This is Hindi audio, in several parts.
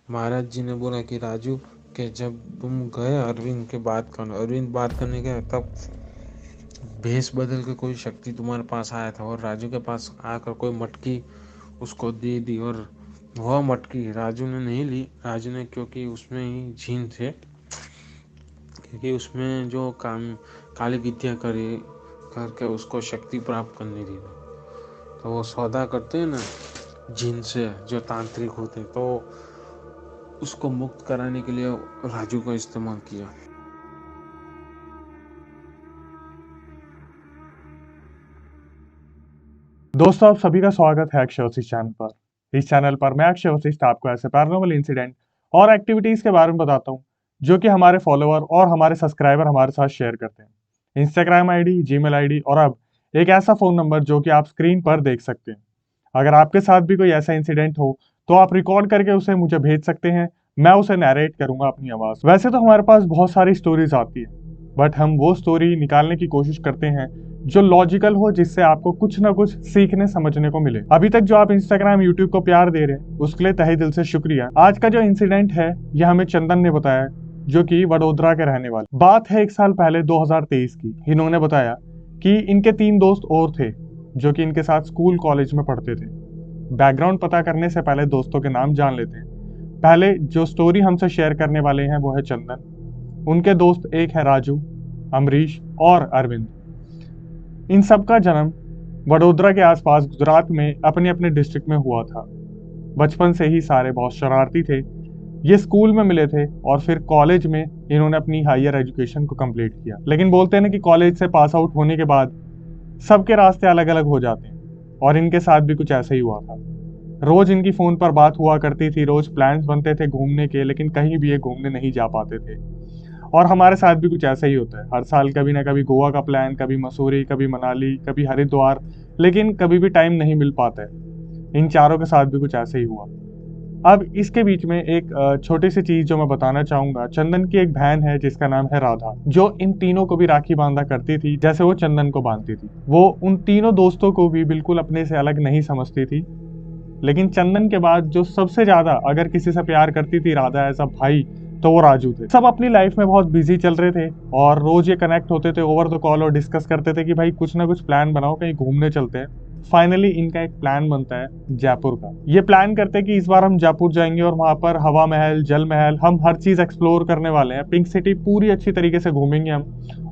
महाराज जी ने बोला कि राजू के जब तुम गए अरविंद के बात करने, अरविंद बात करने गए, तब भेष बदल के कोई शक्ति तुम्हारे पास आया था और राजू के पास आकर कोई मटकी उसको दे दी। और वह मटकी राजू ने नहीं ली, राजू ने, क्योंकि उसमें ही जीन थे, क्योंकि उसमें जो काम काली विद्या करे करके उसको शक्ति प्राप्त करनी थी। तो वो सौदा करते हैं ना जिन से, जो तांत्रिक होते, तो उसको मुक्त कराने के लिए राजू का इस्तेमाल किया। दोस्तों, आप सभी का स्वागत है अक्षय वशिष्ठ चैनल पर। इस चैनल पर मैं अक्षय वशिष्ठ आपको ऐसे पैरानॉर्मल इंसिडेंट और एक्टिविटीज के बारे में बताता हूँ जो कि हमारे फॉलोअर और हमारे सब्सक्राइबर हमारे साथ शेयर करते हैं। इंस्टाग्राम आईडी, जीमेल आईडी और अब एक ऐसा फोन नंबर जो कि आप स्क्रीन पर देख सकते हैं। अगर आपके साथ भी कोई ऐसा इंसिडेंट हो तो आप रिकॉर्ड करके उसे मुझे भेज सकते हैं। मैं उसे नरेट करूंगा अपनी आवाज। वैसे तो हमारे पास बहुत सारी स्टोरीज आती है, बट हम वो स्टोरी निकालने की कोशिश करते हैं जो लॉजिकल हो, जिससे आपको कुछ ना कुछ सीखने समझने को मिले। अभी तक जो आप इंस्टाग्राम, यूट्यूब को प्यार दे रहे हैं उसके लिए तहे दिल से शुक्रिया। आज का जो इंसिडेंट है यह हमें चंदन ने बताया, जो कि वडोदरा के रहने वाले। बात है 1 साल पहले 2023 की। इन्होंने बताया कि इनके 3 दोस्त और थे जो कि इनके साथ स्कूल कॉलेज में पढ़ते थे। बैकग्राउंड पता करने से पहले दोस्तों के नाम जान लेते हैं। पहले जो स्टोरी हमसे शेयर करने वाले हैं वो है चंदन। उनके दोस्त एक है राजू, अमरीश और अरविंद। इन सब का जन्म वडोदरा के आसपास गुजरात में अपने अपने डिस्ट्रिक्ट में हुआ था। बचपन से ही सारे बहुत शरारती थे। ये स्कूल में मिले थे और फिर कॉलेज में इन्होंने अपनी हायर एजुकेशन को कंप्लीट किया। लेकिन बोलते हैं ना कि कॉलेज से पास आउट होने के बाद सबके रास्ते अलग अलग हो जाते हैं, और इनके साथ भी कुछ ऐसा ही हुआ था। रोज इनकी फोन पर बात हुआ करती थी, रोज प्लान्स बनते थे घूमने के, लेकिन कहीं भी ये घूमने नहीं जा पाते थे। और हमारे साथ भी कुछ ऐसा ही होता है। हर साल कभी ना कभी गोवा का प्लान, कभी मसूरी, कभी मनाली, कभी हरिद्वार, लेकिन कभी भी टाइम नहीं मिल पाता है। इन चारों के साथ भी कुछ ऐसे ही हुआ। अब इसके बीच में एक छोटी सी चीज जो मैं बताना चाहूंगा। चंदन की एक बहन है जिसका नाम है राधा, जो इन तीनों को भी राखी बांधा करती थी जैसे वो चंदन को बांधती थी। वो उन तीनों दोस्तों को भी बिल्कुल अपने से अलग नहीं समझती थी। लेकिन चंदन के बाद जो सबसे ज्यादा अगर किसी से प्यार करती थी राधा एज अ भाई, तो वो राजू थे। सब अपनी लाइफ में बहुत बिजी चल रहे थे और रोज ये कनेक्ट होते थे ओवर द कॉल और डिस्कस करते थे कि भाई कुछ ना कुछ प्लान बनाओ, कहीं घूमने चलते हैं। फाइनली इनका एक प्लान बनता है जयपुर का। ये प्लान करते हैं कि इस बार हम जयपुर जाएंगे और वहां पर हवा महल, जल महल, हम हर चीज एक्सप्लोर करने वाले हैं। पिंक सिटी पूरी अच्छी तरीके से घूमेंगे हम,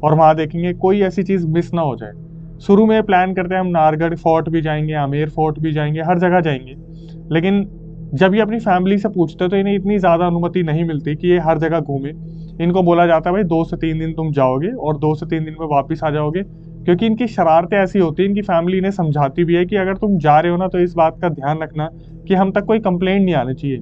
और वहां देखेंगे कोई ऐसी चीज मिस ना हो जाए। शुरू में प्लान करते हैं हम नारगढ़ फोर्ट भी जाएंगे, आमेर फोर्ट भी जाएंगे, हर जगह जाएंगे। लेकिन जब ये अपनी फैमिली से पूछते तो इन्हें इतनी ज्यादा अनुमति नहीं मिलती कि ये हर जगह घूमे। इनको बोला जाता है भाई 2 से 3 दिन तुम जाओगे और 2 से 3 दिन में वापस आ जाओगे, क्योंकि इनकी शरारतें ऐसी होती है। इनकी फैमिली इन्हें समझाती भी है कि अगर तुम जा रहे हो ना तो इस बात का ध्यान रखना कि हम तक कोई कंप्लेंट नहीं आनी चाहिए।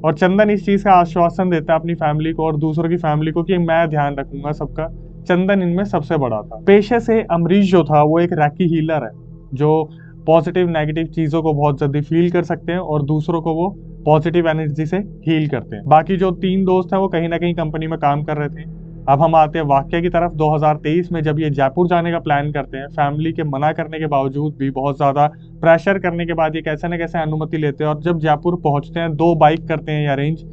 और चंदन इस चीज का आश्वासन देता है अपनी फैमिली को और दूसरों की फैमिली को कि मैं ध्यान रखूंगा सबका। चंदन इनमें सबसे बड़ा था। पेशे से अमरीश जो था वो एक रैकी हीलर है, जो पॉजिटिव नेगेटिव चीजों को बहुत जल्दी फील कर सकते हैं और दूसरों को वो पॉजिटिव एनर्जी से हील करते हैं। बाकी जो 3 दोस्त हैं वो कहीं ना कहीं कंपनी में काम कर रहे थे। अब हम आते हैं वाक्य की तरफ। 2023 में जब ये जयपुर जाने का प्लान करते हैं, फैमिली के मना करने के बावजूद भी, बहुत ज्यादा प्रेशर करने के बाद ये कैसे न कैसे अनुमति लेते हैं। और जब जयपुर पहुंचते हैं 2 बाइक करते हैं अरेंज,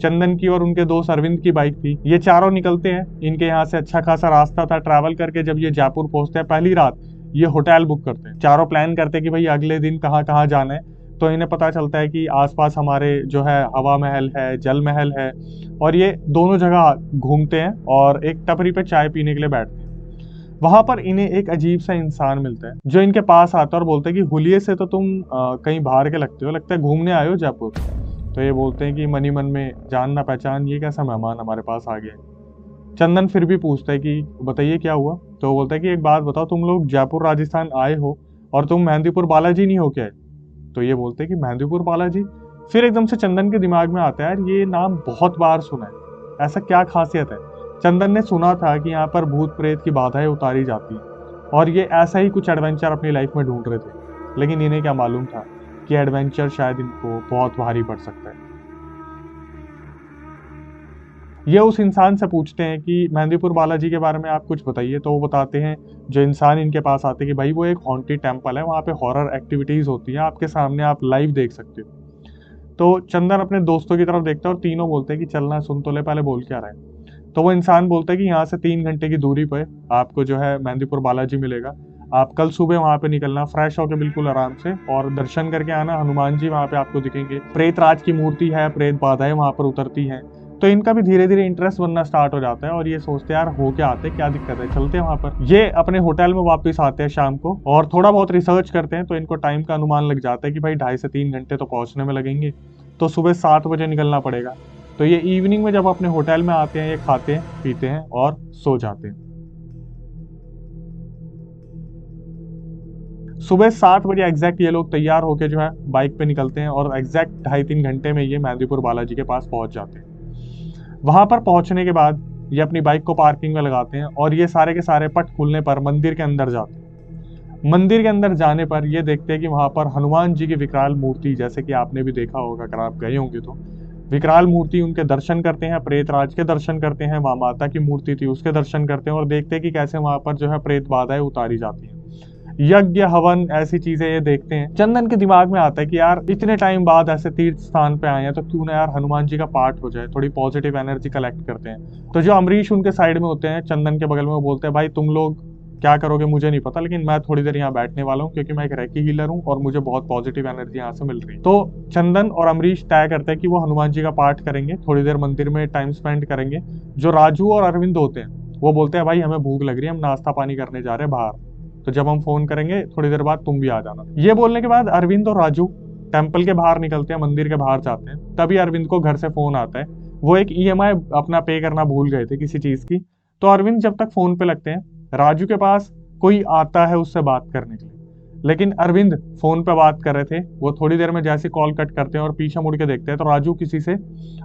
चंदन की और उनके दोस्त अरविंद की बाइक थी। ये चारों निकलते हैं। इनके यहाँ से अच्छा खासा रास्ता था ट्रैवल करके। जब ये जयपुर पहुंचते हैं पहली रात ये होटल बुक करते हैं। चारों प्लान करते हैं कि भाई अगले दिन कहाँ कहाँ जाना है। तो इन्हें पता चलता है कि आसपास हमारे जो है हवा महल है, जल महल है, और ये दोनों जगह घूमते हैं और एक टपरी पे चाय पीने के लिए बैठते हैं। वहां पर इन्हें एक अजीब सा इंसान मिलता है जो इनके पास आता है और बोलता है कि हुलिये से तो तुम कहीं बाहर के लगते हो, लगता है घूमने आए हो जयपुर। तो ये बोलते हैं कि मनी मन में जान ना पहचान, ये कैसा मेहमान हमारे पास आ गया है। चंदन फिर भी पूछता है कि बताइए क्या हुआ। तो वो बोलता है कि एक बात बताओ, तुम लोग जयपुर राजस्थान आए हो और तुम मेहंदीपुर बालाजी नहीं हो क्या? तो ये बोलते हैं कि मेहंदीपुर बालाजी। फिर एकदम से चंदन के दिमाग में आता है यार ये नाम बहुत बार सुना है, ऐसा क्या खासियत है? चंदन ने सुना था कि यहाँ पर भूत प्रेत की बाधाएं उतारी जाती हैं, और ये ऐसा ही कुछ एडवेंचर अपनी लाइफ में ढूंढ रहे थे। लेकिन इन्हें क्या मालूम था कि एडवेंचर शायद इनको बहुत भारी पड़ सकता है। ये उस इंसान से पूछते हैं कि मेहंदीपुर बालाजी के बारे में आप कुछ बताइए। तो वो बताते हैं, जो इंसान इनके पास आते हैं, कि भाई वो एक हॉन्टेड टेम्पल है, वहाँ पे हॉरर एक्टिविटीज होती हैं, आपके सामने आप लाइव देख सकते हो। तो चंदन अपने दोस्तों की तरफ देखता है और तीनों बोलते हैं कि चलना, सुन तो ले पहले बोल क्या रहा है। तो वो इंसान बोलता है कि यहाँ से 3 घंटे की दूरी पर आपको जो है मेहंदीपुर बालाजी मिलेगा। आप कल सुबह वहां पे निकलना, फ्रेश होकर बिल्कुल आराम से, और दर्शन करके आना। हनुमान जी वहां पे आपको दिखेंगे, प्रेत राज की मूर्ति है, प्रेत बाधाएं वहां पर उतरती हैं। तो इनका भी धीरे धीरे इंटरेस्ट बनना स्टार्ट हो जाता है और ये सोचते हैं यार हो क्या आते, क्या दिक्कत है, चलते हैं वहां पर। ये अपने होटल में वापस आते हैं शाम को और थोड़ा बहुत रिसर्च करते हैं। तो इनको टाइम का अनुमान लग जाता है कि भाई 2.5 से 3 घंटे तो पहुंचने में लगेंगे, तो सुबह 7 बजे निकलना पड़ेगा। तो ये इवनिंग में जब अपने होटल में आते हैं, ये खाते हैं, पीते हैं और सो जाते हैं। सुबह 7 बजे एग्जैक्ट ये लोग तैयार होकर जो है बाइक पे निकलते हैं और एग्जैक्ट 2.5-3 घंटे में ये मेहंदीपुर बालाजी के पास पहुंच जाते हैं। वहां पर पहुंचने के बाद ये अपनी बाइक को पार्किंग में लगाते हैं और ये सारे के सारे पट खुलने पर मंदिर के अंदर जाते हैं। मंदिर के अंदर जाने पर ये देखते हैं कि वहां पर हनुमान जी की विकराल मूर्ति, जैसे कि आपने भी देखा होगा अगर आप गए होंगे तो, विकराल मूर्ति, उनके दर्शन करते हैं, प्रेतराज के दर्शन करते हैं, वहां माता की मूर्ति थी उसके दर्शन करते हैं और देखते हैं कि कैसे वहां पर जो है प्रेत बाधाएं उतारी जाती हैं, यज्ञ हवन ऐसी चीजें ये देखते हैं। चंदन के दिमाग में आता है कि यार इतने टाइम बाद ऐसे तीर्थ स्थान पे आए हैं तो क्यों ना यार हनुमान जी का पाठ हो जाए, थोड़ी पॉजिटिव एनर्जी कलेक्ट करते हैं। तो जो अमरीश उनके साइड में होते हैं चंदन के बगल में, वो बोलते हैं भाई तुम लोग क्या करोगे मुझे नहीं पता, लेकिन मैं थोड़ी देर यहाँ बैठने वाला हूँ क्योंकि मैं एक रेकी हीलर हूँ और मुझे बहुत पॉजिटिव एनर्जी यहाँ से मिल रही है। तो चंदन और अमरीश तय करते हैं कि वो हनुमान जी का पाठ करेंगे, थोड़ी देर मंदिर में टाइम स्पेंड करेंगे। जो राजू और अरविंद होते हैं वो बोलते हैं भाई हमें भूख लग रही है, हम नाश्ता पानी करने जा रहे हैं बाहर, तो जब हम फोन करेंगे थोड़ी देर बाद तुम भी आ जाना। ये बोलने के बाद अरविंद और राजू टेम्पल के बाहर निकलते हैं, मंदिर के बाहर जाते हैं। तभी अरविंद को घर से फोन आता है, वो एक ईएमआई अपना पे करना भूल गए थे किसी चीज की। तो अरविंद जब तक फोन पे लगते हैं, राजू के पास कोई आता है उससे बात करने के लिए, लेकिन अरविंद फोन पे बात कर रहे थे। वो थोड़ी देर में जैसे कॉल कट करते हैं और पीछे मुड़ के देखते हैं तो राजू किसी से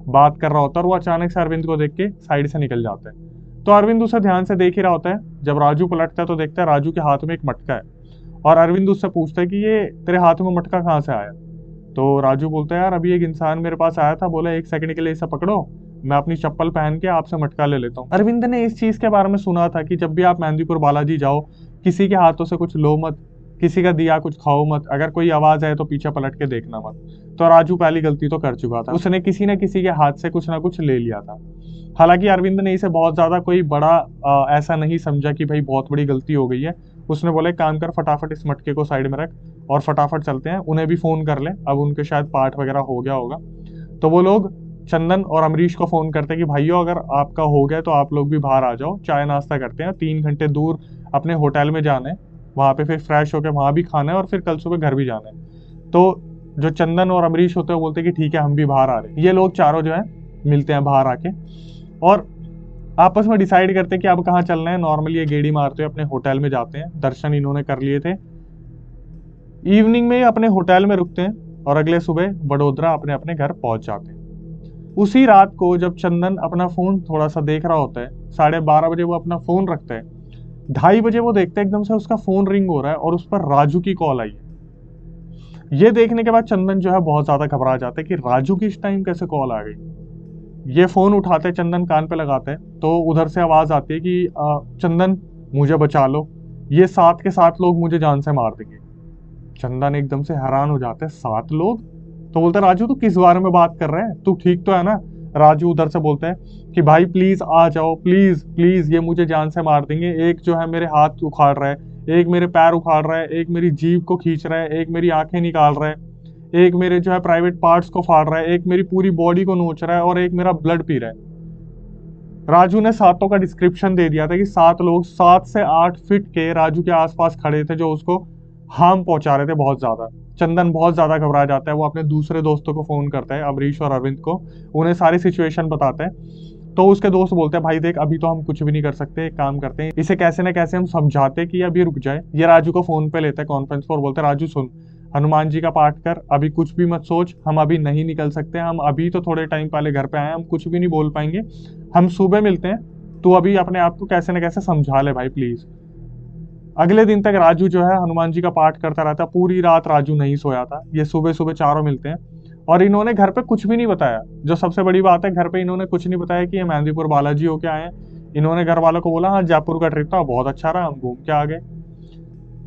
बात कर रहा होता है और वो अचानक से अरविंद को देख के साइड से निकल जाता है। तो अरविंद उसे ध्यान से देख ही रहा होता है। जब राजू पलटता है तो देखता है राजू के हाथ में एक मटका है और अरविंद उससे पूछता है कि ये तेरे हाथ में मटका कहाँ से आया। तो राजू बोलता है यार अभी एक इंसान मेरे पास आया था, बोला 1 सेकंड के लिए इसे पकड़ो, मैं अपनी चप्पल पहन के आपसे मटका ले लेता हूँ। अरविंद ने इस चीज के बारे में सुना था कि जब भी आप मेहंदीपुर बालाजी जाओ, किसी के हाथों से कुछ लो मत, किसी का दिया कुछ खाओ मत, अगर कोई आवाज आए तो पीछे पलट के देखना मत। तो राजू पहली गलती तो कर चुका था, उसने किसी न किसी के हाथ से कुछ ना कुछ ले लिया था। हालांकि अरविंद ने इसे बहुत ज्यादा कोई बड़ा ऐसा नहीं समझा कि भाई बहुत बड़ी गलती हो गई है। उसने बोला काम कर, फटाफट इस मटके को साइड में रख और फटाफट चलते हैं, उन्हें भी फोन कर ले, अब उनके शायद पाठ वगैरह हो गया होगा। तो वो लोग चंदन और अमरीश को फोन करते हैं कि भाइयों अगर आपका हो गया तो आप लोग भी बाहर आ जाओ, चाय नाश्ता करते हैं, 3 घंटे दूर अपने होटल में जाना है, वहां पे फिर फ्रेश होकर वहां भी खाना है और फिर कल सुबह घर भी जाना है। तो जो चंदन और अमरीश होते हैं बोलते हैं कि ठीक है हम भी बाहर आ रहे हैं। ये लोग चारों जो है मिलते हैं बाहर आके और आपस में डिसाइड करते हैं कि अब कहाँ चलना है। नॉर्मली ये गेड़ी मारते हुए अपने होटल में जाते हैं, दर्शन इन्होंने कर लिए थे। इवनिंग में अपने होटल में रुकते हैं और अगले सुबह बड़ोदरा अपने अपने घर पहुंच जाते हैं। उसी रात को जब चंदन अपना फोन थोड़ा सा देख रहा होता है, 12:30 बजे वो अपना फोन रखता है, 2:30 बजे वो देखता है एकदम से उसका फोन रिंग हो रहा है और उस पर राजू की कॉल आई है। ये देखने के बाद चंदन जो है बहुत ज्यादा घबरा जाता है कि राजू की इस टाइम कैसे कॉल आ गई। ये फोन उठाते चंदन कान पे लगाते हैं तो उधर से आवाज आती है कि चंदन मुझे बचा लो, ये 7 के 7 लोग मुझे जान से मार देंगे। चंदन एकदम से हैरान हो जाते हैं, 7 लोग? तो बोलते राजू तू किस बारे में बात कर रहे हैं, तू ठीक तो है ना। राजू उधर से बोलते हैं कि भाई प्लीज आ जाओ, प्लीज प्लीज, ये मुझे जान से मार देंगे। एक जो है मेरे हाथ उखाड़ रहा है, एक मेरे पैर उखाड़ रहा है, एक मेरी जीभ को खींच रहा है, एक मेरी आंखें निकाल रहा है, एक मेरे जो है प्राइवेट पार्ट्स को फाड़ रहा है, एक मेरी पूरी बॉडी को नोच रहा है और एक मेरा ब्लड पी रहा है। राजू ने 7 का डिस्क्रिप्शन दे दिया था कि 7 लोग 7 से 8 फीट के राजू के आसपास खड़े थे जो उसको हार्म पहुंचा रहे थे बहुत ज्यादा। चंदन बहुत ज्यादा घबरा जाता है, वो अपने दूसरे दोस्तों को फोन करता है, अमरीश और अरविंद को, उन्हें सारी सिचुएशन बताता है। तो उसके दोस्त बोलते हैं भाई देख अभी तो हम कुछ भी नहीं कर सकते, एक काम करते हैं, इसे कैसे ना कैसे हम समझाते कि अभी रुक जाए। ये राजू को फोन पे लेते हैं कॉन्फ्रेंस पर और बोलते हैं राजू सुन, हनुमान जी का पाठ कर, अभी कुछ भी मत सोच, हम अभी नहीं निकल सकते, हम अभी तो थोड़े टाइम पहले घर पे आए, हम कुछ भी नहीं बोल पाएंगे, हम सुबह मिलते हैं, तू अभी अपने आप को कैसे ना कैसे समझा ले भाई प्लीज। अगले दिन तक राजू जो है हनुमान जी का पाठ करता रहता, पूरी रात राजू नहीं सोया था। ये सुबह सुबह चारों मिलते हैं और इन्होंने घर पे कुछ भी नहीं बताया। जो सबसे बड़ी बात है, घर पे इन्होंने कुछ नहीं बताया कि ये मेहंदीपुर बालाजी होके आए हैं। इन्होंने घर वालों को बोला हाँ जयपुर का ट्रिप था बहुत अच्छा रहा, हम घूम के आ गए।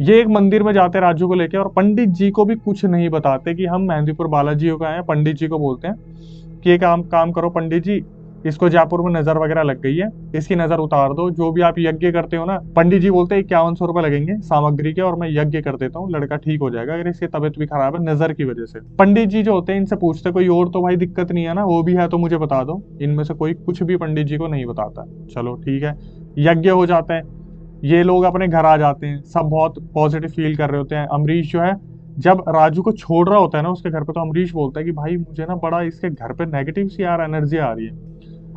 ये एक मंदिर में जाते हैं राजू को लेके, और पंडित जी को भी कुछ नहीं बताते कि हम मेहंदीपुर बालाजी हो आए हैं। पंडित जी को बोलते हैं कि एक काम काम करो पंडित जी, इसको जयपुर में नजर वगैरह लग गई है, इसकी नजर उतार दो, जो भी आप यज्ञ करते हो ना। पंडित जी बोलते हैं 5100 रुपए लगेंगे सामग्री के, और मैं यज्ञ कर देता हूँ, लड़का ठीक हो जाएगा, अगर इसकी तबीयत भी खराब है नजर की वजह से। पंडित जी जो होते हैं इनसे पूछते कोई और तो भाई दिक्कत नहीं है ना, वो भी है तो मुझे बता दो। इनमें से कोई कुछ भी पंडित जी को नहीं बताता। चलो ठीक है, यज्ञ हो जाता है, ये लोग अपने घर आ जाते हैं, सब बहुत पॉजिटिव फील कर रहे होते हैं। अमरीश जो है जब राजू को छोड़ रहा होता है ना उसके घर पे, तो अमरीश बोलता है कि भाई मुझे ना बड़ा इसके घर पे नेगेटिव सी यार एनर्जी आ रही है।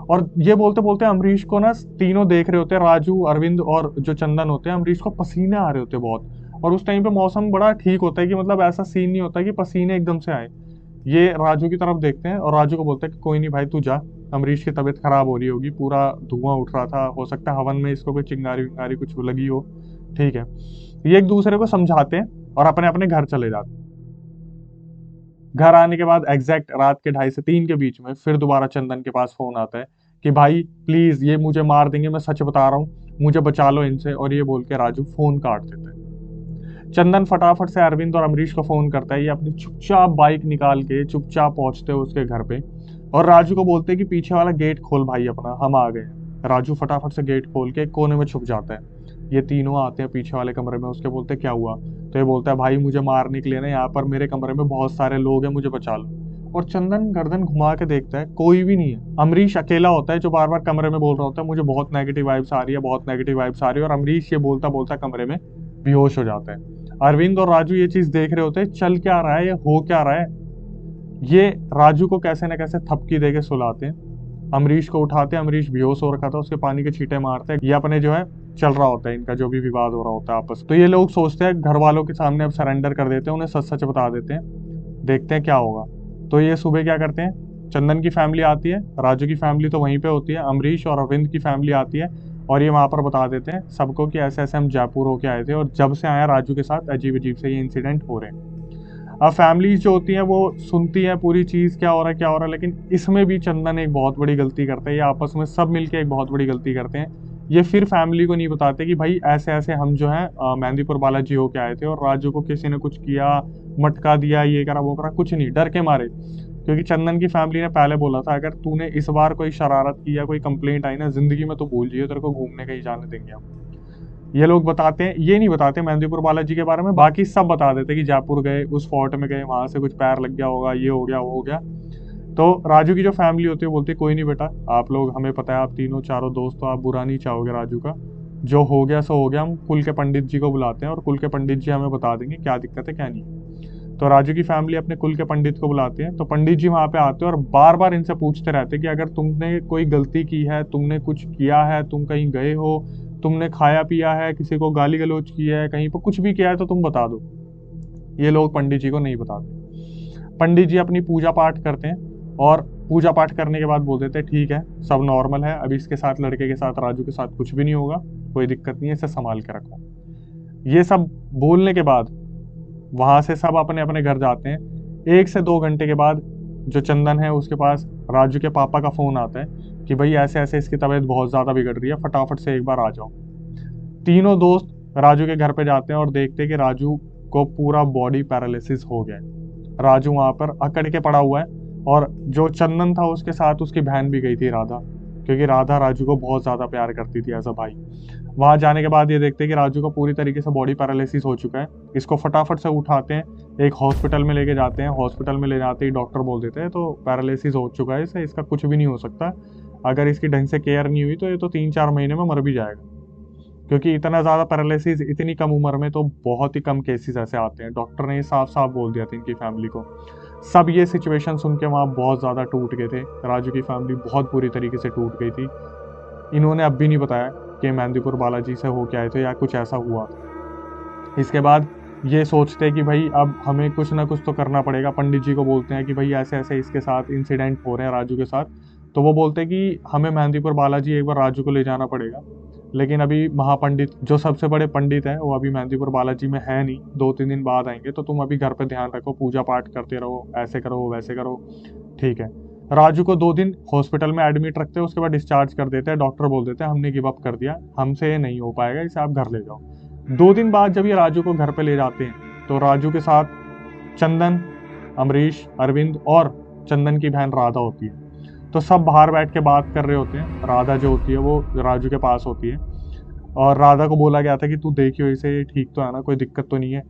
और ये बोलते बोलते अमरीश को ना तीनों देख रहे होते हैं, राजू, अरविंद और जो चंदन होते हैं, अमरीश को पसीने आ रहे होते हैं बहुत। और उस टाइम पे मौसम बड़ा ठीक होता है कि मतलब ऐसा सीन नहीं होता कि पसीने एकदम से आए। ये राजू की तरफ देखते हैं और राजू को बोलते हैं कि कोई नहीं भाई तू जा, अमरीश की तबीयत खराब हो रही होगी, पूरा धुआं उठ रहा था, हो सकता है हवन में इसको कोई चिंगारी विंगारी कुछ लगी हो। ठीक है, ये एक दूसरे को समझाते हैं और अपने अपने घर चले जाते हैं। घर आने के बाद एग्जैक्ट रात के 2:30 से 3 के बीच में फिर दोबारा चंदन के पास फोन आता है कि भाई प्लीज ये मुझे मार देंगे, मैं सच बता रहा हूँ, मुझे बचा लो इनसे। और ये बोल के राजू फोन काट देता है। चंदन फटाफट से अरविंद और अमरीश को फोन करता है, ये अपनी चुपचाप बाइक निकाल के चुपचाप पहुंचते हैं उसके घर पे, और राजू को बोलते हैं कि पीछे वाला गेट खोल भाई अपना, हम आ गए। राजू फटाफट से गेट खोल के कोने में छुप जाता है। ये तीनों आते हैं पीछे वाले कमरे में, उसके बोलते क्या हुआ, तो ये बोलता है भाई मुझे मारने के लिए ना यहाँ पर मेरे कमरे में बहुत सारे लोग हैं, मुझे बचा लो। और चंदन गर्दन घुमा के देखता है, कोई भी नहीं है। अमरीश अकेला होता है जो बार बार कमरे में बोल रहा होता है मुझे बहुत नेगेटिव वाइब्स आ रही है, बहुत नेगेटिव वाइब्स आ रही है, और अमरीश ये बोलता बोलता कमरे में बेहोश हो जाता है। अरविंद और राजू ये चीज देख रहे होते हैं, चल क्या रहा है, ये हो क्या रहा है। ये राजू को कैसे न कैसे थपकी देके सुलाते हैं, अमरीश को उठाते हैं, अमरीश बेहोश हो रखा था, उसके पानी के छींटे मारते हैं। ये अपने जो है चल रहा होता है इनका जो भी विवाद हो रहा होता है आपस। तो ये लोग सोचते हैं घर वालों के सामने अब सरेंडर कर देते हैं, उन्हें सच सच बता देते हैं, देखते हैं क्या होगा। तो ये सुबह क्या करते हैं, चंदन की फैमिली आती है, राजू की फैमिली तो वहीं पे होती है, अमरीश और अरविंद की फैमिली आती है, और ये वहां पर बता देते हैं सबको कि ऐसे ऐसे हम जयपुर होके आए थे, और जब से आए राजू के साथ अजीब अजीब से ये इंसिडेंट हो रहे हैं। अब फैमिलीज जो होती हैं वो सुनती है पूरी चीज, क्या हो रहा है क्या हो रहा है, लेकिन इसमें भी चंदन एक बहुत बड़ी गलती करता है। ये आपस में सब मिलके एक बहुत बड़ी गलती करते हैं। ये फिर फैमिली को नहीं बताते कि भाई ऐसे ऐसे हम जो है मेहंदीपुर बालाजी होके आए थे, और राजू को किसी ने कुछ किया, मटका दिया, ये करा वो करा, कुछ नहीं, डर के मारे। क्योंकि चंदन की फैमिली ने पहले बोला था अगर तूने इस बार कोई शरारत की या कोई कंप्लेंट आई ना जिंदगी में तो भूल जियो, तेरे को घूमने कहीं जाने देंगे हम। ये लोग बताते हैं, ये नहीं बताते मेहंदीपुर बालाजी के बारे में, बाकी सब बता देते कि जयपुर गए, उस फोर्ट में गए, वहां से कुछ पैर लग गया होगा, ये हो गया वो हो गया। तो राजू की जो फैमिली होती है बोलती है कोई नहीं बेटा, आप लोग, हमें पता है आप तीनों चारों दोस्त, तो आप बुरा नहीं चाहोगे राजू का, जो हो गया सो हो गया, हम कुल के पंडित जी को बुलाते हैं और कुल के पंडित जी हमें बता देंगे क्या दिक्कत है क्या नहीं। तो राजू की फैमिली अपने कुल के पंडित को बुलाते हैं, तो पंडित जी वहां पे आते हैं और बार बार इनसे पूछते रहते हैं कि अगर तुमने कोई गलती की है, तुमने कुछ किया है, तुम कहीं गए हो, तुमने खाया पिया है, किसी को गाली गलौज किया है, कहीं पर कुछ भी किया है तो तुम बता दो। ये लोग पंडित जी को नहीं बताते। पंडित जी अपनी पूजा पाठ करते हैं, और पूजा पाठ करने के बाद बोल देते हैं ठीक है सब नॉर्मल है, अभी इसके साथ, लड़के के साथ, राजू के साथ कुछ भी नहीं होगा, कोई दिक्कत नहीं है, इसे संभाल के रखो। ये सब बोलने के बाद वहां से सब अपने अपने घर जाते हैं। 1 से 2 घंटे के बाद जो चंदन है उसके पास राजू के पापा का फोन आता है कि भाई ऐसे ऐसे इसकी तबीयत बहुत ज्यादा बिगड़ रही है, फटाफट से एक बार आ जाओ। तीनों दोस्त राजू के घर पे जाते हैं और देखते हैं कि राजू को पूरा बॉडी पैरालिसिस हो गया है। राजू वहां पर अकड़ के पड़ा हुआ है, और जो चंदन था उसके साथ उसकी बहन भी गई थी राधा, क्योंकि राधा राजू को बहुत ज्यादा प्यार करती थी एज अ भाई। वहां जाने के बाद ये देखते हैं कि राजू का पूरी तरीके से बॉडी पैरालिसिस हो चुका है। इसको फटाफट से उठाते हैं, एक हॉस्पिटल में लेके जाते हैं। हॉस्पिटल में ले जाते ही डॉक्टर बोल देते हैं तो पैरालिसिस हो चुका है इसे, इसका कुछ भी नहीं हो सकता, अगर इसकी ढंग से केयर नहीं हुई तो ये तो 3-4 महीने में मर भी जाएगा। क्योंकि इतना ज्यादा पैरालिसिस इतनी कम उम्र में तो बहुत ही कम केसेस ऐसे आते हैं। डॉक्टर ने ये साफ साफ बोल दिया था इनकी फैमिली को। सब ये सिचुएशन सुन के वहाँ बहुत ज़्यादा टूट गए थे। राजू की फैमिली बहुत बुरी तरीके से टूट गई थी। इन्होंने अब भी नहीं बताया कि मेहंदीपुर बालाजी से होके आए थे या कुछ ऐसा हुआ। इसके बाद ये सोचते हैं कि भाई अब हमें कुछ ना कुछ तो करना पड़ेगा। पंडित जी को बोलते हैं कि भाई ऐसे ऐसे इसके साथ इंसिडेंट हो रहे हैं राजू के साथ। तो वो बोलते हैं कि हमें मेहंदीपुर बालाजी एक बार राजू को ले जाना पड़ेगा, लेकिन अभी महापंडित जो सबसे बड़े पंडित हैं वो अभी मेहंदीपुर बालाजी में है नहीं, 2-3 दिन बाद आएंगे, तो तुम अभी घर पे ध्यान रखो, पूजा पाठ करते रहो, ऐसे करो वैसे करो, ठीक है। राजू को 2 दिन हॉस्पिटल में एडमिट रखते हैं, उसके बाद डिस्चार्ज कर देते हैं। डॉक्टर बोल देते हैं हमने गिव अप कर दिया, हमसे ये नहीं हो पाएगा, इसे आप घर ले जाओ। 2 दिन बाद जब ये राजू को घर पे ले जाते हैं तो राजू के साथ चंदन, अमरीश, अरविंद और चंदन की बहन राधा होती है। तो सब बाहर बैठ के बात कर रहे होते हैं। राधा जो होती है वो राजू के पास होती है और राधा को बोला गया था कि तू देखियो इसे, ये ठीक तो है ना, कोई दिक्कत तो नहीं है।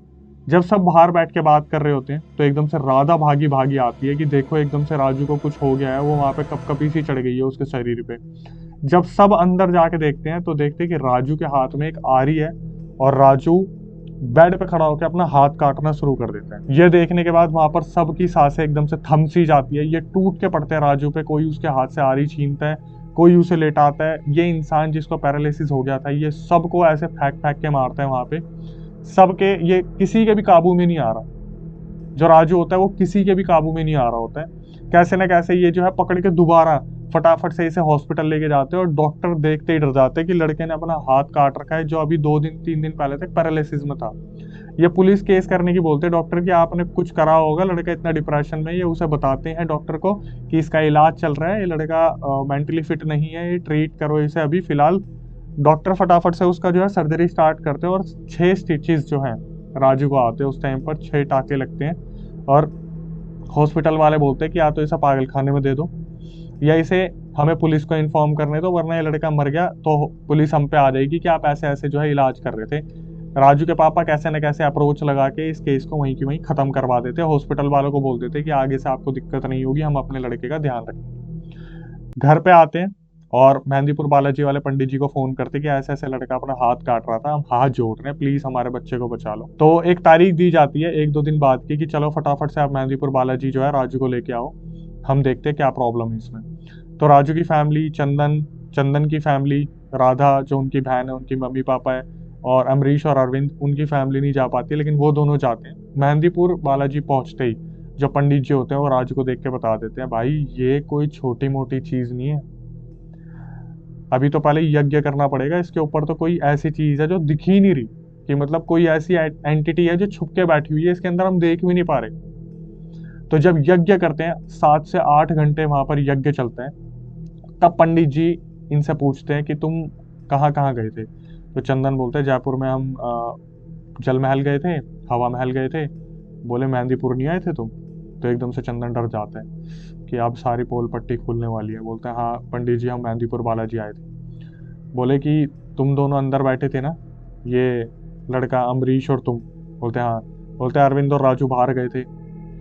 जब सब बाहर बैठ के बात कर रहे होते हैं तो एकदम से राधा भागी भागी आती है कि देखो एकदम से राजू को कुछ हो गया है, वो वहां पे कपकपी सी चढ़ गई है उसके शरीर पे। जब सब अंदर जाके देखते हैं तो देखते हैं कि राजू के हाथ में एक आरी है और राजू बेड पे खड़ा होकर अपना हाथ काटना शुरू कर देता है। ये देखने के बाद वहां पर सबकी सांसें एकदम से थम सी जाती है। ये टूट के पड़ते हैं राजू पे, कोई उसके हाथ से आरी छीनता है, कोई उसे लेटाता है। ये इंसान जिसको पैरालिसिस हो गया था ये सबको ऐसे फेंक फेंक के मारता है वहां पे। सबके, ये किसी के भी काबू में नहीं आ रहा। जो राजू होता है वो किसी के भी काबू में नहीं आ रहा होता है। कैसे ना कैसे ये जो है पकड़ के दोबारा फटाफट से इसे हॉस्पिटल लेके जाते हैं और डॉक्टर देखते ही डर जाते हैं कि लड़के ने अपना हाथ काट रखा है जो अभी 2-3 दिन पहले तक पैरालिसिस में था। ये पुलिस केस करने की बोलते हैं डॉक्टर कि आपने कुछ करा होगा, लड़का इतना डिप्रेशन में। ये उसे बताते हैं डॉक्टर को कि इसका इलाज चल रहा है, ये लड़का मेंटली फिट नहीं है, ये ट्रीट करो इसे अभी फिलहाल। डॉक्टर फटाफट से उसका जो है सर्जरी स्टार्ट करते हैं और 6 स्टिचेस जो हैं राजू को आते हैं। उस टाइम पर 6 टाके लगते हैं और हॉस्पिटल वाले बोलते हैं कि या तो इसे पागल खाने में दे दो या इसे हमें पुलिस को इन्फॉर्म करने दो, वरना ये लड़का मर गया तो पुलिस हम पे आ जाएगी कि आप ऐसे ऐसे जो है इलाज कर रहे थे। राजू के पापा कैसे न कैसे अप्रोच लगा के इस केस को वहीं की वहीं खत्म करवा देते। हॉस्पिटल वालों को बोल देते कि आगे से आपको दिक्कत नहीं होगी, हम अपने लड़के का ध्यान रखेंगे। घर पे आते हैं और मेहंदीपुर बालाजी वाले पंडित जी को फोन करते कि ऐसे ऐसे लड़का अपना हाथ काट रहा था, हम हाथ जोड़ रहे हैं, प्लीज हमारे बच्चे को बचा लो। तो एक तारीख दी जाती है 1-2 दिन बाद की कि चलो फटाफट से आप मेहंदीपुर बालाजी जो है राजू को लेके आओ, हम देखते हैं क्या प्रॉब्लम है इसमें। तो राजू की फैमिली, चंदन की फैमिली, राधा जो उनकी बहन है उनकी मम्मी पापा है, और अमरीश और अरविंद उनकी फैमिली नहीं जा पाती, लेकिन वो दोनों जाते हैं। मेहंदीपुर बालाजी पहुंचते ही जो पंडित जी होते हैं वो राजू को देख के बता देते हैं, भाई ये कोई छोटी मोटी चीज नहीं है, अभी तो पहले यज्ञ करना पड़ेगा इसके ऊपर। तो कोई ऐसी चीज है जो दिख ही नहीं रही, कि मतलब कोई ऐसी एंटिटी है जो छुप के बैठी हुई है, इसके अंदर हम देख भी नहीं पा रहे। तो जब यज्ञ करते हैं 7 से 8 घंटे वहां पर यज्ञ चलता है, तब पंडित जी इनसे पूछते हैं कि तुम कहाँ कहाँ गए थे। तो चंदन बोलते हैं जयपुर में हम जल महल गए थे, हवा महल गए थे। बोले मेहंदीपुर नहीं आए थे तुम? तो एकदम से चंदन डर जाता है कि अब सारी पोल पट्टी खुलने वाली है। बोलते हैं हाँ पंडित जी हम मेहंदीपुर बालाजी आए थे। बोले कि तुम दोनों अंदर बैठे थे ना, ये लड़का अमरीश और तुम? बोलते हैं हाँ। बोलते हैं अरविंद और राजू बाहर गए थे?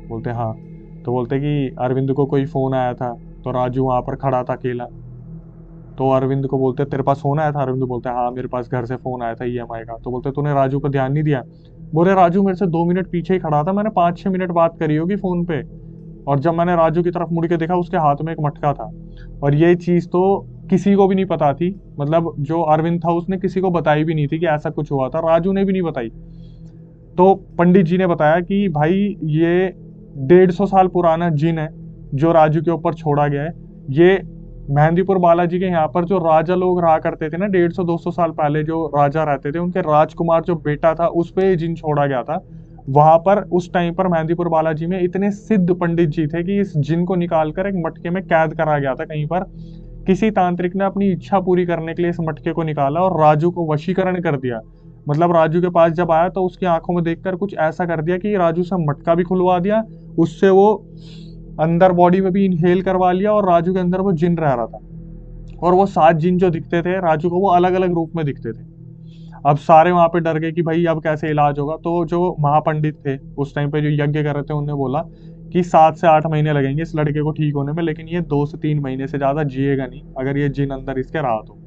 बोलते हैं हाँ। तो बोलते कि अरविंद को कोई फोन आया था तो राजू वहां पर खड़ा था अकेला। तो अरविंद को बोलते तेरे पास फोन आया था? अरविंद बोलते हैं हाँ मेरे पास घर से फोन आया था ईएमआई का। तो बोलते तूने राजू पर ध्यान नहीं दिया? बोले राजू मेरे से 2 मिनट पीछे ही खड़ा था, मैंने 5-6 मिनट बात करी होगी फोन पे, और जब मैंने राजू की तरफ मुड़ के देखा उसके हाथ में एक मटका था। और ये चीज तो किसी को भी नहीं पता थी, मतलब जो अरविंद था उसने किसी को बताई भी नहीं थी कि ऐसा कुछ हुआ था, राजू ने भी नहीं बताई। तो पंडित जी ने बताया कि भाई ये 150 साल पुराना जिन है जो राजू के ऊपर छोड़ा गया है। ये मेहंदीपुर बालाजी के यहाँ पर जो राजा लोग रहा करते थे ना 150-200 साल पहले, जो राजा रहते थे उनके राजकुमार जो बेटा था उस पे जिन छोड़ा गया था। वहां पर उस टाइम पर मेहंदीपुर बालाजी में इतने सिद्ध पंडित जी थे कि इस जिन को निकालकर एक मटके में कैद करा गया था कहीं पर। किसी तांत्रिक ने अपनी इच्छा पूरी करने के लिए इस मटके को निकाला और राजू को वशीकरण कर दिया। मतलब राजू के पास जब आया तो उसकी आंखों में देखकर कुछ ऐसा कर दिया कि राजू से मटका भी खुलवा दिया, उससे वो अंदर बॉडी में भी इनहेल करवा लिया, और राजू के अंदर वो जिन रह रहा था। और वो 7 जिन जो दिखते थे राजू को वो अलग अलग रूप में दिखते थे। अब सारे वहां पे डर गए कि भाई अब कैसे इलाज होगा। तो जो महापंडित थे उस टाइम पे जो यज्ञ कर रहे थे उन्होंने बोला कि 7 से 8 महीने लगेंगे इस लड़के को ठीक होने में, लेकिन ये 2 से 3 महीने से ज्यादा जिएगा नहीं अगर ये जिन अंदर इसके रहा तो।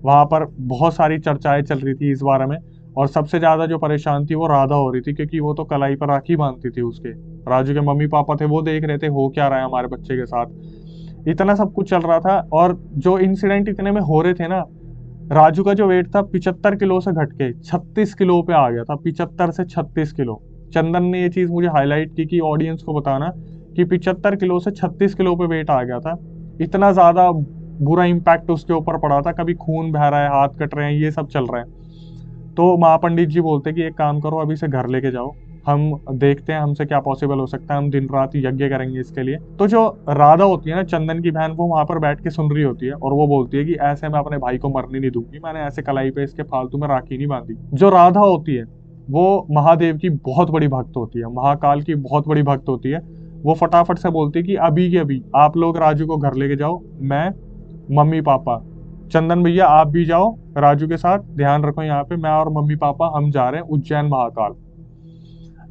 वहां पर बहुत सारी चर्चाएं चल रही थी इस बारे में, और सबसे ज्यादा जो परेशान थी वो राधा हो रही थी, क्योंकि वो तो कलाई पर राखी बांधती थी उसके। राजू के मम्मी पापा थे वो देख रहे थे हो क्या रहा है हमारे बच्चे के साथ। इतना सब कुछ चल रहा था, और जो इंसिडेंट इतने में हो रहे थे ना, राजू का जो वेट था 75 किलो से घट के 36 किलो पे आ गया था। 75 से 36 किलो। चंदन ने ये चीज मुझे हाईलाइट की कि ऑडियंस को बताना कि 75 किलो से 36 किलो पे वेट आ गया था। इतना ज्यादा बुरा इम्पैक्ट उसके ऊपर पड़ा था, कभी खून बह रहा है, हाथ कट रहे हैं, ये सब चल रहा है। तो महापंडित जी बोलते कि एक काम करो अभी से घर लेके जाओ, हम देखते हैं हमसे क्या पॉसिबल हो सकता है, हम दिन रात यज्ञ करेंगे इसके लिए। तो जो राधा होती है ना, चंदन की बहन, वो वहां पर बैठ के सुन रही होती है और वो बोलती है कि ऐसे मैं अपने भाई को मरने नहीं दूंगी, मैंने ऐसे कलाई पे इसके फालतू में राखी नहीं बांधी। जो राधा होती है वो महादेव की बहुत बड़ी भक्त होती है, महाकाल की बहुत बड़ी भक्त होती है। वो फटाफट से बोलती है कि अभी के अभी आप लोग राजू को घर लेके जाओ, मैं, मम्मी पापा, चंदन भैया आप भी जाओ राजू के साथ, ध्यान रखो यहाँ पे, मैं और मम्मी पापा हम जा रहे हैं उज्जैन महाकाल।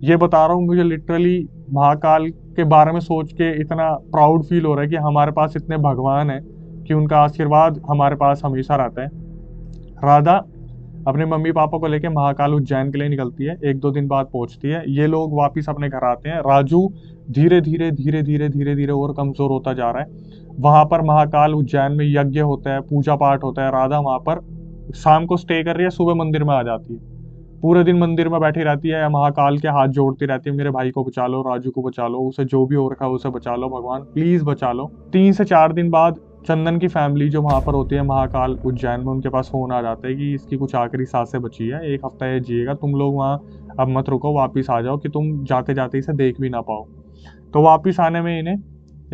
ये बता रहा हूँ, मुझे लिटरली महाकाल के बारे में सोच के इतना प्राउड फील हो रहा है कि हमारे पास इतने भगवान हैं कि उनका आशीर्वाद हमारे पास हमेशा रहता है। राधा अपने मम्मी पापा को लेके महाकाल उज्जैन के लिए निकलती है, 1-2 दिन बाद पहुंचती है। ये लोग वापिस अपने घर आते हैं। राजू धीरे धीरे धीरे धीरे धीरे धीरे और कमजोर होता जा रहा है। वहां पर महाकाल उज्जैन में यज्ञ होता है, पूजा पाठ होता है। राधा वहां पर शाम को स्टे कर रही है, सुबह मंदिर में आ जाती है, पूरे दिन मंदिर में बैठी रहती है, महाकाल के हाथ जोड़ती रहती है, मेरे भाई को बचा लो, राजू को बचा लो, उसे जो भी हो रखा है उसे बचा लो, भगवान प्लीज बचा लो। 3 से 4 दिन बाद चंदन की फैमिली जो वहां पर होती है महाकाल उज्जैन में, उनके पास फोन आ जाता है कि इसकी कुछ आखिरी सांसें बची है, 1 हफ्ता ये जिएगा, तुम लोग वहाँ अब मत रुको, वापिस आ जाओ कि तुम जाते जाते इसे देख भी ना पाओ। तो वापिस आने में इन्हें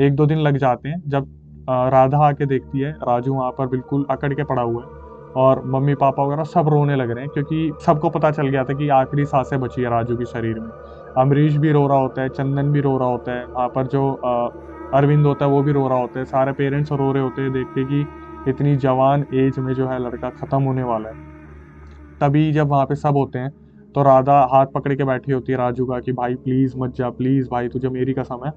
1-2 दिन लग जाते हैं। जब राधा आके देखती है राजू वहां पर बिल्कुल अकड़ के पड़ा हुआ है और मम्मी पापा वगैरह सब रोने लग रहे हैं, क्योंकि सबको पता चल गया था कि आखिरी सांसें बची है राजू के शरीर में। अमरीश भी रो रहा होता है, चंदन भी रो रहा होता है, वहाँ पर जो अरविंद होता है वो भी रो रहा होता है, सारे पेरेंट्स रो रहे होते हैं देख के कि इतनी जवान एज में जो है लड़का खत्म होने वाला है। तभी जब वहाँ पे सब होते हैं तो राधा हाथ पकड़ के बैठी होती है राजू का कि भाई प्लीज मत जा, प्लीज भाई तुझे मेरी कसम है।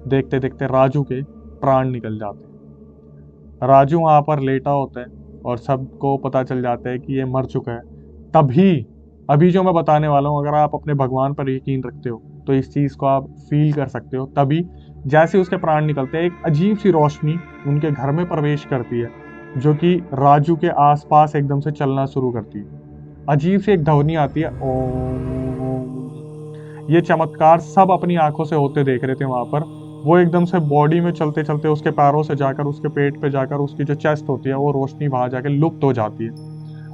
देखते देखते राजू के प्राण निकल जाते हैं। राजू वहां पर लेटा होता है और सबको पता चल जाता है कि ये मर चुका है। तभी अभी जो मैं बताने वाला हूँ, अगर आप अपने भगवान पर यकीन रखते हो तो इस चीज को आप फील कर सकते हो। तभी जैसे उसके प्राण निकलते हैं, एक अजीब सी रोशनी उनके घर में प्रवेश करती है, जो कि राजू के आसपास एकदम से चलना शुरू करती है। अजीब सी एक ध्वनि आती है, ओम। ये चमत्कार सब अपनी आंखों से होते देख रहे थे वहां पर। वो एकदम से बॉडी में चलते चलते उसके पैरों से जाकर उसके पेट पे जाकर उसकी जो चेस्ट होती है वो रोशनी वहां जाकर लुप्त हो जाती है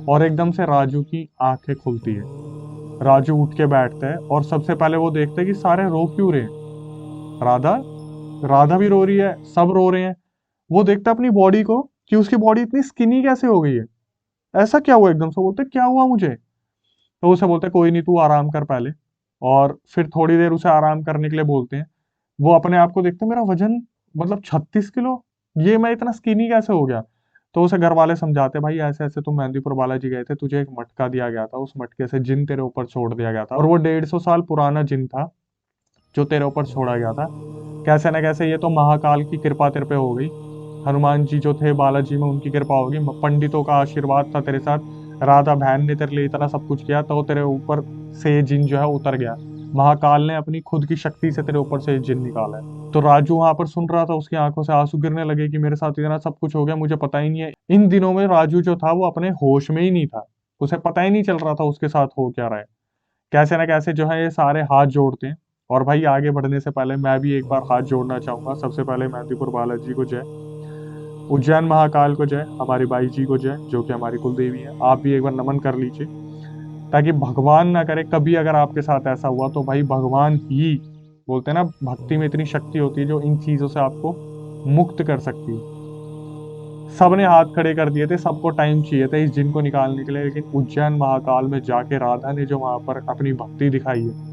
और एकदम से राजू की आंखें खुलती है। राजू उठ के बैठता है और सबसे पहले वो देखता है कि सारे रो क्यों रहे हैं। राधा राधा भी रो रही है, सब रो रहे हैं। वो देखता है अपनी बॉडी को कि उसकी बॉडी इतनी स्किनी कैसे हो गई है, ऐसा क्या हुआ। एकदम से बोलते क्या हुआ मुझे। तो उसे बोलते कोई नहीं, तू आराम कर पहले। और फिर थोड़ी देर उसे आराम करने के लिए बोलते हैं। वो अपने आप को देखते मेरा वजन मतलब 36 किलो, ये मैं इतना स्किनी कैसे हो गया। तो उसे घर वाले समझाते भाई ऐसे ऐसे तुम मेहंदीपुर बालाजी गए थे, तुझे एक मटका दिया गया था, उस मटके से जिन तेरे ऊपर छोड़ दिया गया था और वो 150 साल पुराना जिन था जो तेरे ऊपर छोड़ा गया था। कैसे ना कैसे ये तो महाकाल की कृपा तेरे पे हो गई, हनुमान जी जो थे बालाजी में उनकी कृपा होगी, पंडितों का आशीर्वाद था तेरे साथ, राधा बहन ने तेरे लिए इतना सब कुछ किया तो तेरे ऊपर से जिन जो है उतर गया। महाकाल ने अपनी खुद की शक्ति से तेरे ऊपर से जिन निकाला है। तो राजू वहां पर सुन रहा था, उसकी आंखों से आंसू गिरने लगे कि मेरे साथ इतना सब कुछ हो गया, मुझे पता ही नहीं है। इन दिनों में राजू जो था वो अपने होश में ही नहीं था, उसे पता ही नहीं चल रहा था उसके साथ हो क्या रहा है। कैसे ना कैसे जो है ये सारे हाथ जोड़ते हैं। और भाई आगे बढ़ने से पहले मैं भी एक बार हाथ जोड़ना चाहूंगा। सबसे पहले मेहंदीपुर बालाजी को जय, उज्जैन महाकाल को जय, हमारी बाई जी को जय जो कि हमारी कुल देवी है। आप भी एक बार नमन कर लीजिए, ताकि भगवान ना करे कभी अगर आपके साथ ऐसा हुआ तो भाई भगवान ही, बोलते हैं ना भक्ति में इतनी शक्ति होती है जो इन चीजों से आपको मुक्त कर सकती है। सबने हाथ खड़े कर दिए थे, सबको टाइम चाहिए था इस जिन को निकालने के लिए, लेकिन उज्जैन महाकाल में जाके राधा ने जो वहां पर अपनी भक्ति दिखाई है,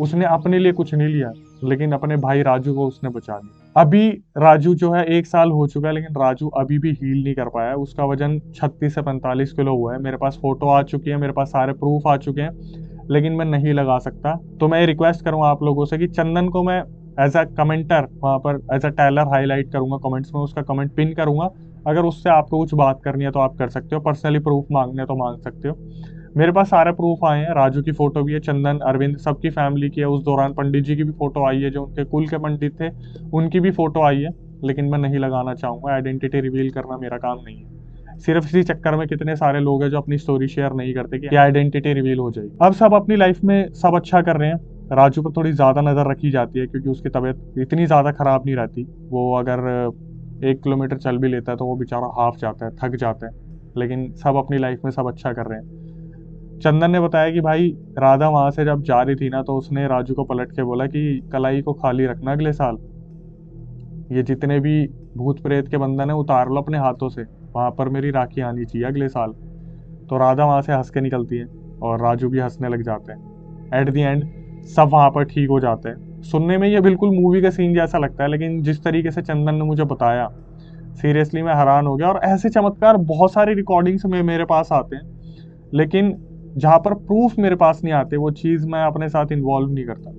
उसने अपने लिए कुछ नहीं लिया लेकिन अपने भाई राजू को उसने बचा लिया। अभी राजू जो है 1 साल हो चुका है लेकिन राजू अभी भी हील नहीं कर पाया है। उसका वजन 36 से 45 किलो हुआ है। मेरे पास फोटो आ चुकी है, मेरे पास सारे प्रूफ आ चुके हैं, लेकिन मैं नहीं लगा सकता। तो मैं रिक्वेस्ट करूंगा आप लोगों से कि चंदन को मैं एज अ कमेंटर वहां पर एज अ टेलर हाईलाइट करूंगा, कमेंट्स में उसका कमेंट पिन करूंगा। अगर उससे आपको कुछ बात करनी है तो आप कर सकते हो, पर्सनली प्रूफ मांगने तो मांग सकते हो। मेरे पास सारे प्रूफ आए हैं, राजू की फोटो भी है, चंदन अरविंद सबकी फैमिली की है। उस दौरान पंडित जी की भी फोटो आई है, जो उनके कुल के पंडित थे उनकी भी फोटो आई है, लेकिन मैं नहीं लगाना चाहूंगा। आइडेंटिटी रिवील करना मेरा काम नहीं है। सिर्फ इसी चक्कर में कितने सारे लोग हैं जो अपनी स्टोरी शेयर नहीं करते कि आइडेंटिटी रिवील हो जाएगी। अब सब अपनी लाइफ में सब अच्छा कर रहे हैं। राजू पर थोड़ी ज्यादा नजर रखी जाती है क्योंकि उसकी तबीयत इतनी ज्यादा खराब नहीं रहती। वो अगर 1 किलोमीटर चल भी लेता है तो वो बेचारा हाफ जाता है, थक जाता है। लेकिन सब अपनी लाइफ में सब अच्छा कर रहे हैं। चंदन ने बताया कि भाई राधा वहां से जब जा रही थी ना, तो उसने राजू को पलट के बोला कि कलाई को खाली रखना अगले साल, ये जितने भी भूत प्रेत के बंधन है उतार लो अपने हाथों से, वहां पर मेरी राखी आनी चाहिए अगले साल। तो राधा वहां से हंस के निकलती है और राजू भी हंसने लग जाते हैं। एट द एंड सब वहां पर ठीक हो जाते हैं। सुनने में ये बिल्कुल मूवी का सीन जैसा लगता है, लेकिन जिस तरीके से चंदन ने मुझे बताया, सीरियसली मैं हैरान हो गया। और ऐसे चमत्कार बहुत सारी रिकॉर्डिंग्स में मेरे पास आते हैं, लेकिन जहां पर प्रूफ मेरे पास नहीं आते, वो चीज मैं अपने साथ इन्वॉल्व नहीं करता।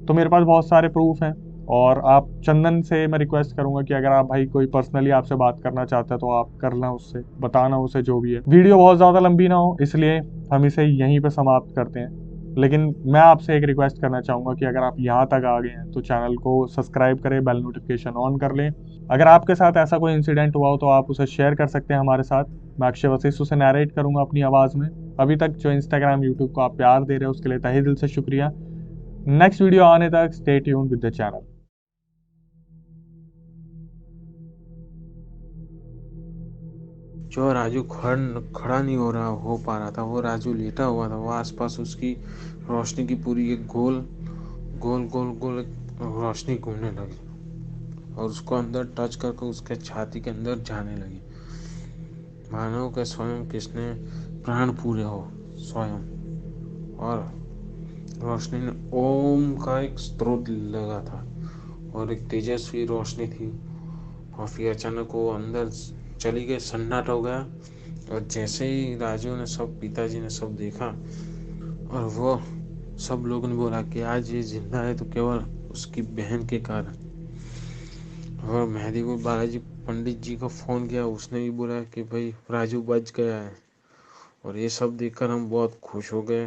तो मेरे पास बहुत सारे प्रूफ हैं। और आप चंदन से मैं रिक्वेस्ट करूंगा कि अगर आप भाई कोई पर्सनली आपसे बात करना चाहते हैं तो आप करना, उससे बताना उसे जो भी है। वीडियो बहुत ज़्यादा लंबी ना हो, इसलिए हम इसे यहीं पे समाप्त करते हैं। लेकिन मैं आपसे एक रिक्वेस्ट करना चाहूंगा कि अगर आप यहाँ तक आ गए हैं तो चैनल को सब्सक्राइब करें, बेल नोटिफिकेशन ऑन कर लें। अगर आपके साथ ऐसा कोई इंसिडेंट हुआ हो तो आप उसे शेयर कर सकते हैं हमारे साथ। मैं अक्षय वशिष्ठ उसे नैरेट करूंगा अपनी आवाज़ में। अभी तक जो इंस्टाग्राम यूट्यूब को आप प्यार दे रहे हैं उसके लिए तहे दिल से शुक्रिया। नेक्स्ट वीडियो आने तक stay tuned with the channel. जो राजू खड़ा नहीं हो पा रहा था, वो राजू लेटा हुआ था, वो आसपास उसकी रोशनी की पूरी एक गोल गोल गोल गोल एक रोशनी घूमने लगी और उसको अंदर टच करके उसके छाती के अंदर जाने लगी, मानो कि स्वयं किसने प्राण पूरे हो स्वयं। और रोशनी ने ओम का एक स्रोत लगा था और एक तेजस्वी रोशनी थी, और फिर अचानक वो अंदर चली गई, सन्नाटा हो गया। और जैसे ही राजू ने सब, पिताजी ने सब देखा, और वो सब लोगों ने बोला कि आज ये जिंदा है तो केवल उसकी बहन के कारण। और मेहदी को बालाजी पंडित जी को फ़ोन किया, उसने भी बोला कि भाई राजू बच गया है। और ये सब देखकर हम बहुत खुश हो गए।